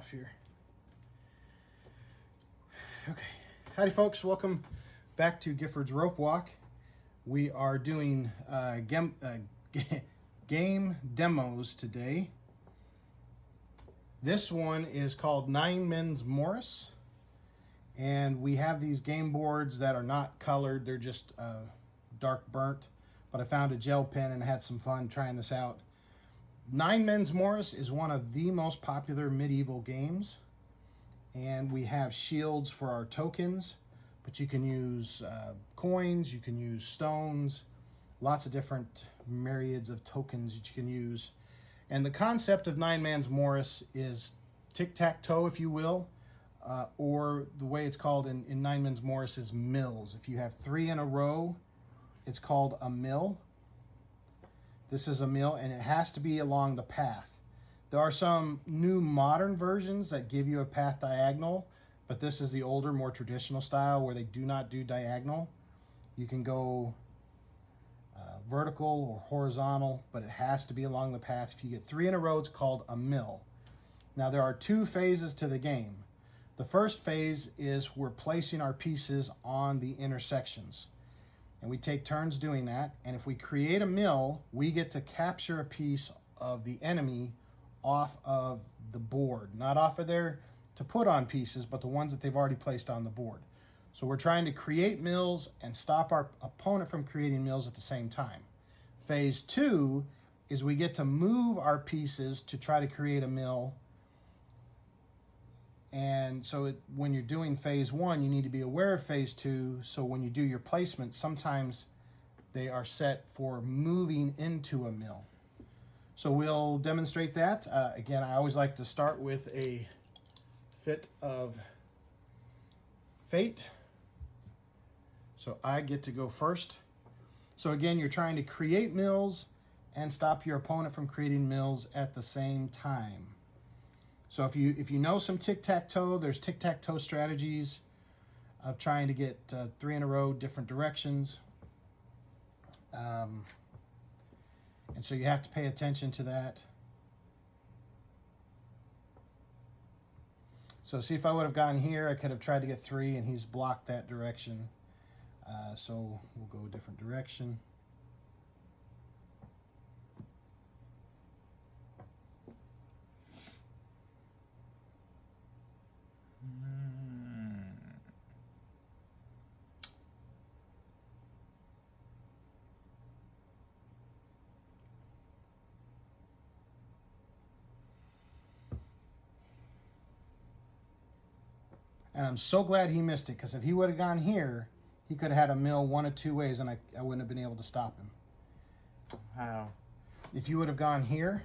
off here. Okay, howdy folks, welcome back to Gifford's Rope Walk. We are doing game demos today. This one is called Nine Men's Morris, and we have these game boards that are not colored, they're just dark burnt, but I found a gel pen and had some fun trying this out. Nine Men's Morris is one of the most popular medieval games, and we have shields for our tokens, but you can use coins, you can use stones, lots of different myriads of tokens that you can use. And the concept of Nine Men's Morris is tic-tac-toe, if you will, or the way it's called in Nine Men's Morris is mills. If you have three in a row, it's called a mill. This is a mill, and it has to be along the path. There are some new modern versions that give you a path diagonal, but this is the older, more traditional style where they do not do diagonal. You can go vertical or horizontal, but it has to be along the path. If you get three in a row, it's called a mill. Now, there are two phases to the game. The first phase is we're placing our pieces on the intersections. And we take turns doing that. And if we create a mill, we get to capture a piece of the enemy off of the board. Not off of there to put on pieces, but the ones that they've already placed on the board. So we're trying to create mills and stop our opponent from creating mills at the same time. Phase two is we get to move our pieces to try to create a mill. And so when you're doing phase one, you need to be aware of phase two. So when you do your placement, sometimes they are set for moving into a mill. So we'll demonstrate that. Again, I always like to start with a fit of fate. So I get to go first. So again, you're trying to create mills and stop your opponent from creating mills at the same time. So if you know some tic-tac-toe, there's tic-tac-toe strategies of trying to get three in a row, different directions. And so you have to pay attention to that. So see, if I would have gone here, I could have tried to get three, and he's blocked that direction. So we'll go a different direction. And I'm so glad he missed it, because if he would have gone here, he could have had a mill one of two ways, and I wouldn't have been able to stop him. How? If you would have gone here,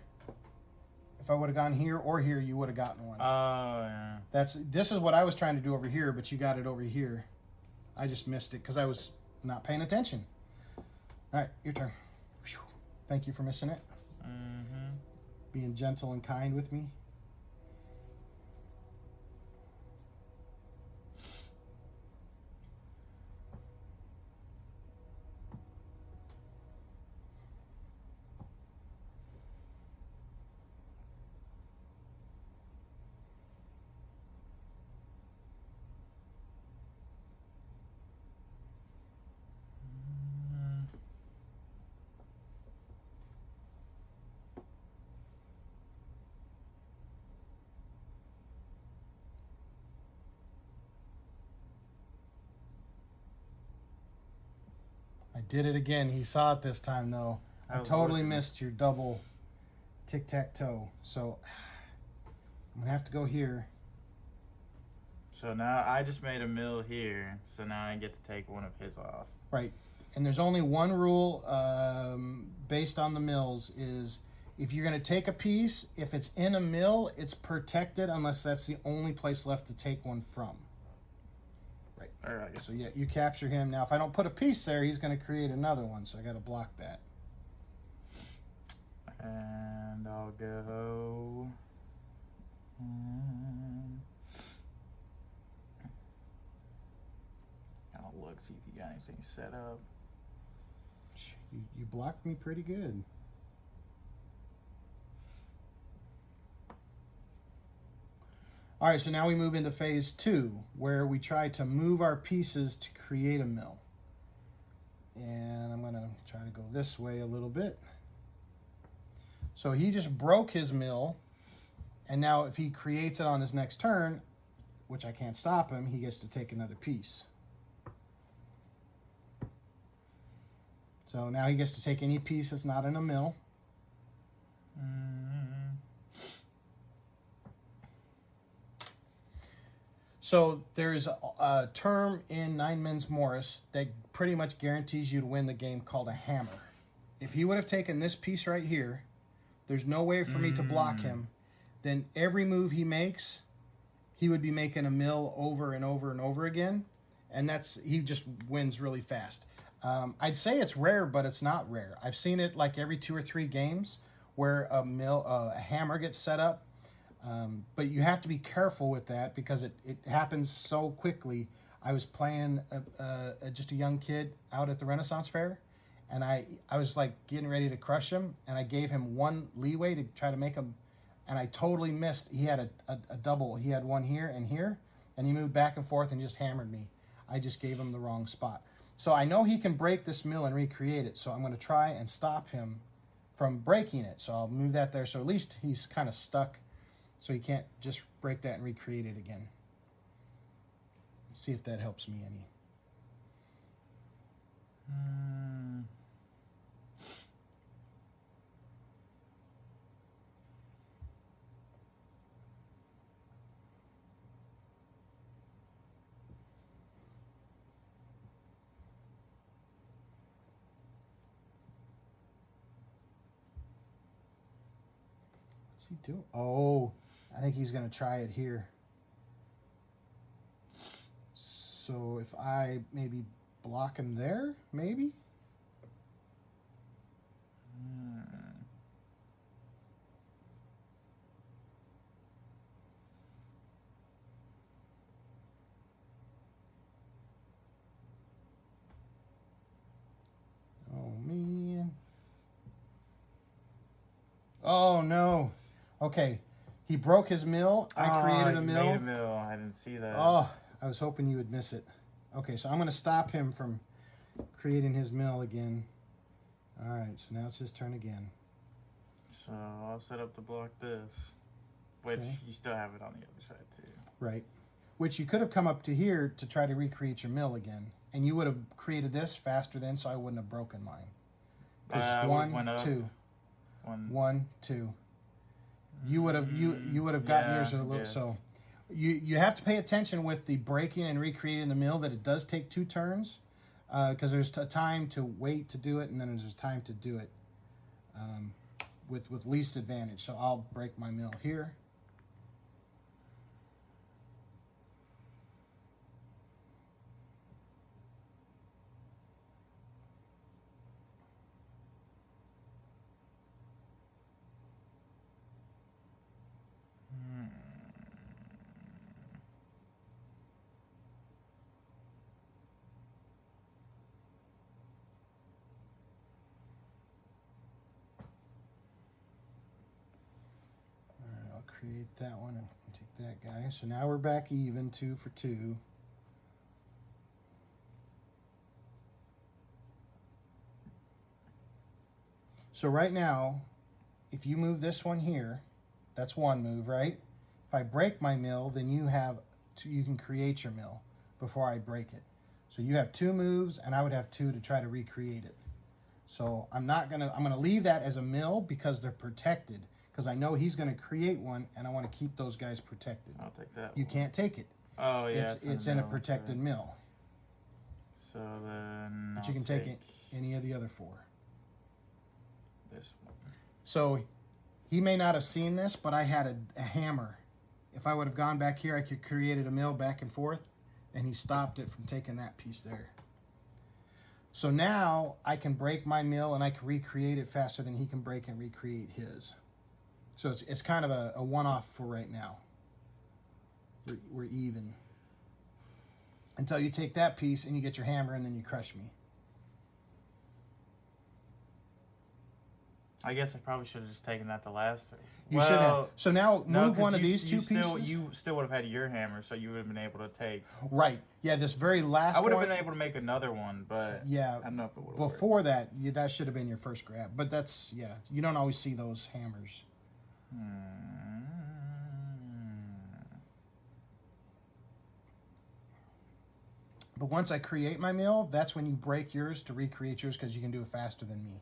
if I would have gone here or here, you would have gotten one. Oh, yeah. This is what I was trying to do over here, but you got it over here. I just missed it because I was not paying attention. All right, your turn. Whew. Thank you for missing it. Mm-hmm. Being gentle and kind with me. I did it again. He saw it this time, though. I totally missed your double tic-tac-toe. So I'm going to have to go here. So now I just made a mill here, so now I get to take one of his off. Right. And there's only one rule based on the mills is if you're going to take a piece, if it's in a mill, it's protected unless that's the only place left to take one from. Right. All right. So yeah, you capture him. Now, if I don't put a piece there, he's going to create another one, so I got to block that. And I'll go... I'll look, see if you got anything set up. You blocked me pretty good. All right, so now we move into phase 2, where we try to move our pieces to create a mill. And I'm gonna try to go this way a little bit. So he just broke his mill, and now if he creates it on his next turn, which I can't stop him, he gets to take another piece. So now he gets to take any piece that's not in a mill. So there's a term in Nine Men's Morris that pretty much guarantees you to win the game called a hammer. If he would have taken this piece right here, there's no way for me to block him. Then every move he makes, he would be making a mill over and over and over again. And he just wins really fast. I'd say it's rare, but it's not rare. I've seen it like every 2 or 3 games where a hammer gets set up. But you have to be careful with that because it happens so quickly. I was playing just a young kid out at the Renaissance Fair, and I was like getting ready to crush him, and I gave him one leeway to try to make him, and I totally missed. He had a double. He had one here, and he moved back and forth and just hammered me. I just gave him the wrong spot. So I know he can break this mill and recreate it, so I'm going to try and stop him from breaking it. So I'll move that there, so at least he's kind of stuck. So he can't just break that and recreate it again. See if that helps me any. What's he doing? Oh, I think he's going to try it here. So if I maybe block him there, maybe? Oh, man. Oh, no. Okay. He broke his mill. I created a mill. Made a mill. I didn't see that. Oh, I was hoping you would miss it. Okay, so I'm going to stop him from creating his mill again. All right, so now it's his turn again. So I'll set up to block this, which you still have it on the other side too. Right. Which you could have come up to here to try to recreate your mill again. And you would have created this faster then, so I wouldn't have broken mine. Because it's 1, 2. 1, 2. You would have gotten yours a little. Yes. So you have to pay attention with the breaking and recreating the mill that it does take 2 turns, because there's a time to wait to do it, and then there's time to do it with least advantage. So I'll break my mill here. Create that one and take that guy. So now we're back even, 2 for 2. So right now, if you move this one here, that's one move, right? If I break my mill, then you can create your mill before I break it. So you have 2 moves, and I would have 2 to try to recreate it. So I'm gonna leave that as a mill because they're protected. Because I know he's going to create one, and I want to keep those guys protected. I'll take that. You can't take it. Oh yeah, it's in a protected mill. So then, but you can take any of the other 4. This one. So he may not have seen this, but I had a hammer. If I would have gone back here, I could created a mill back and forth, and he stopped it from taking that piece there. So now I can break my mill, and I can recreate it faster than he can break and recreate his. So it's kind of a one-off for right now. We're even. Until you take that piece and you get your hammer and then you crush me. I guess I probably should have just taken that the last. You should have. So now no, move 'cause one of you- these two you still, pieces. You still would have had your hammer, so you would have been able to take. Right. Yeah, this very last I would have one. been able to make another one, but Yeah. I don't know if it would have Before that, that should have been your first grab. But that's, yeah, you don't always see those hammers. But once I create my mill, that's when you break yours to recreate yours because you can do it faster than me.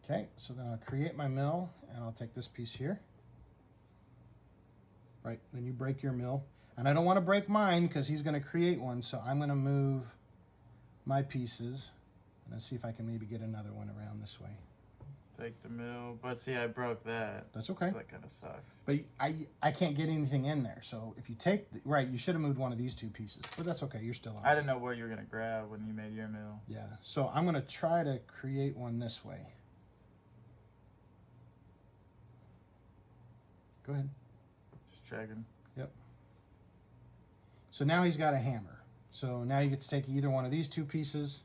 Okay, so then I'll create my mill and I'll take this piece here. Right, then you break your mill. And I don't want to break mine because he's going to create one, so I'm going to move my pieces. And let's see if I can maybe get another one around this way. Take the mill, but see, I broke that. That's okay. So that kind of sucks. But I can't get anything in there. So if you take, right, you should have moved one of these two pieces. But that's okay, you're still on. I didn't know where you were going to grab when you made your mill. Yeah, so I'm going to try to create one this way. Go ahead. Just checking. Yep. So now he's got a hammer. So now you get to take either one of these two pieces.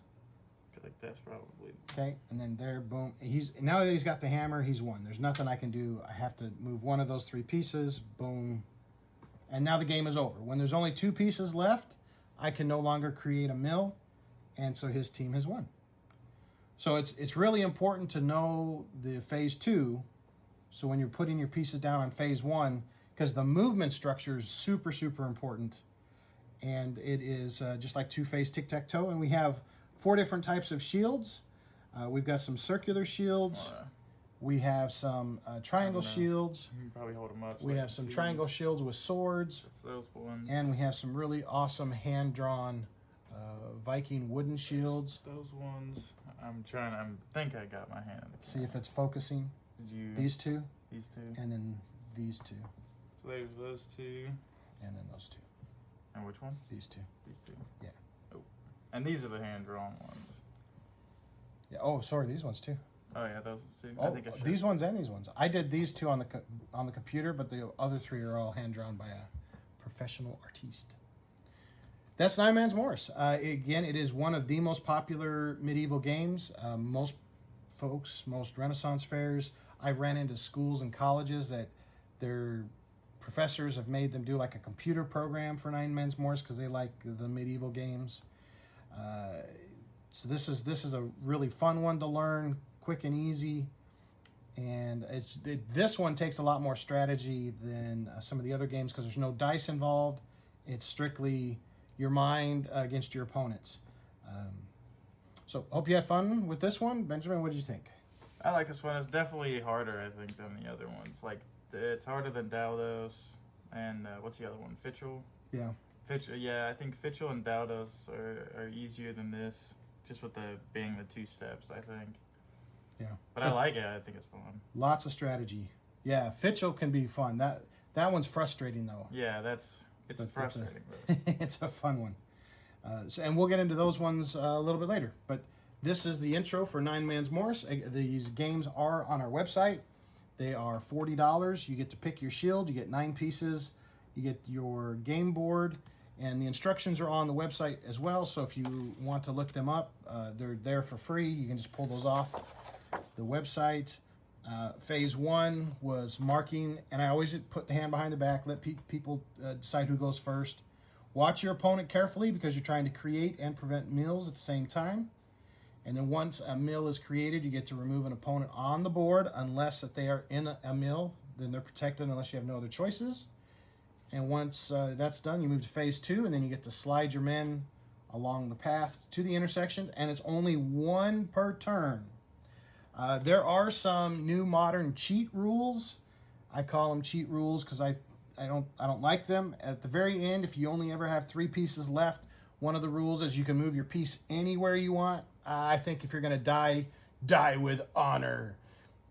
I feel like that's probably. Okay, and then there, boom. Now that he's got the hammer, he's won. There's nothing I can do. I have to move one of those three pieces. Boom. And now the game is over. When there's only two pieces left, I can no longer create a mill, and so his team has won. So it's really important to know the phase 2. So when you're putting your pieces down on phase 1, because the movement structure is super, super important. And it is just like two-phase tic-tac-toe. And we have 4 different types of shields. We've got some circular shields. We have some triangle shields. You can probably hold them up. So We I have can some see. triangle shields with swords. It's those ones. And we have some really awesome hand-drawn Viking wooden shields. Those ones. I think I got my hand. Let's see if it's focusing. Did you? These two, These two. and then these two, So there's those two. and then those two. And which one? These two. These two. Yeah. Oh. And these are the hand-drawn ones. Yeah. Oh, sorry, these ones too. Oh yeah, those two. Oh, I think I should. these ones and these ones. I did these two on the computer, but the other 3 are all hand drawn by a professional artiste. That's Nine Man's Morris. Again, it is one of the most popular medieval games. Most folks, most Renaissance fairs, I've ran into schools and colleges that their professors have made them do like a computer program for Nine Men's Morris because they like the medieval games. So this is a really fun one to learn, quick and easy, and this one takes a lot more strategy than some of the other games because there's no dice involved. It's strictly your mind against your opponents. So hope you had fun with this one. Benjamin, what did you think? I like this one. It's definitely harder, I think, than the other ones. Like, it's harder than Daldos and what's the other one? Fitchel? Yeah. Yeah, I think Fitchel and Daldos are easier than this, just with being the 2 steps, I think. Yeah. But I like it. I think it's fun. Lots of strategy. Yeah, Fitchel can be fun. That one's frustrating though. Yeah, it's But frustrating. But it's a fun one. And we'll get into those ones a little bit later. But this is the intro for Nine Man's Morris. These games are on our website. They are $40. You get to pick your shield. You get 9 pieces. You get your game board. And the instructions are on the website as well. So if you want to look them up, they're there for free. You can just pull those off the website. Phase 1 was marking. And I always put the hand behind the back. Let people decide who goes first. Watch your opponent carefully because you're trying to create and prevent mills at the same time. And then once a mill is created, you get to remove an opponent on the board unless that they are in a mill. Then they're protected unless you have no other choices. And once that's done, you move to phase 2, and then you get to slide your men along the path to the intersection, and it's only 1 per turn. There are some new modern cheat rules. I call them cheat rules because I don't like them. At the very end, if you only ever have 3 pieces left, one of the rules is you can move your piece anywhere you want. I think if you're going to die with honor.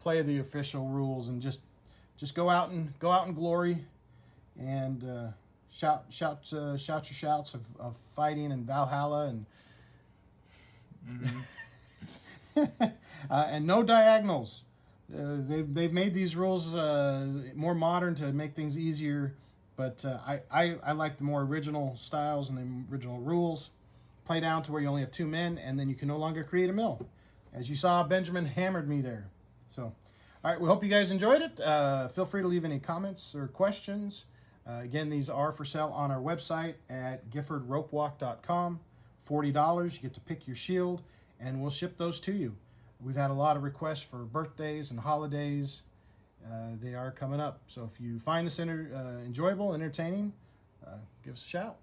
Play the official rules and just go out in glory, and shout your shouts of fighting and Valhalla and and no diagonals. they've made these rules more modern to make things easier, but I like the more original styles and the original rules. Play down to where you only have 2 men, and then you can no longer create a mill. As you saw, Benjamin hammered me there. So, all right, we hope you guys enjoyed it. Feel free to leave any comments or questions. Again, these are for sale on our website at giffordropewalk.com. $40, you get to pick your shield, and we'll ship those to you. We've had a lot of requests for birthdays and holidays. They are coming up. So if you find this enjoyable, entertaining, give us a shout.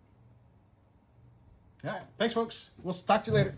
All right. Thanks, folks. We'll talk to you later.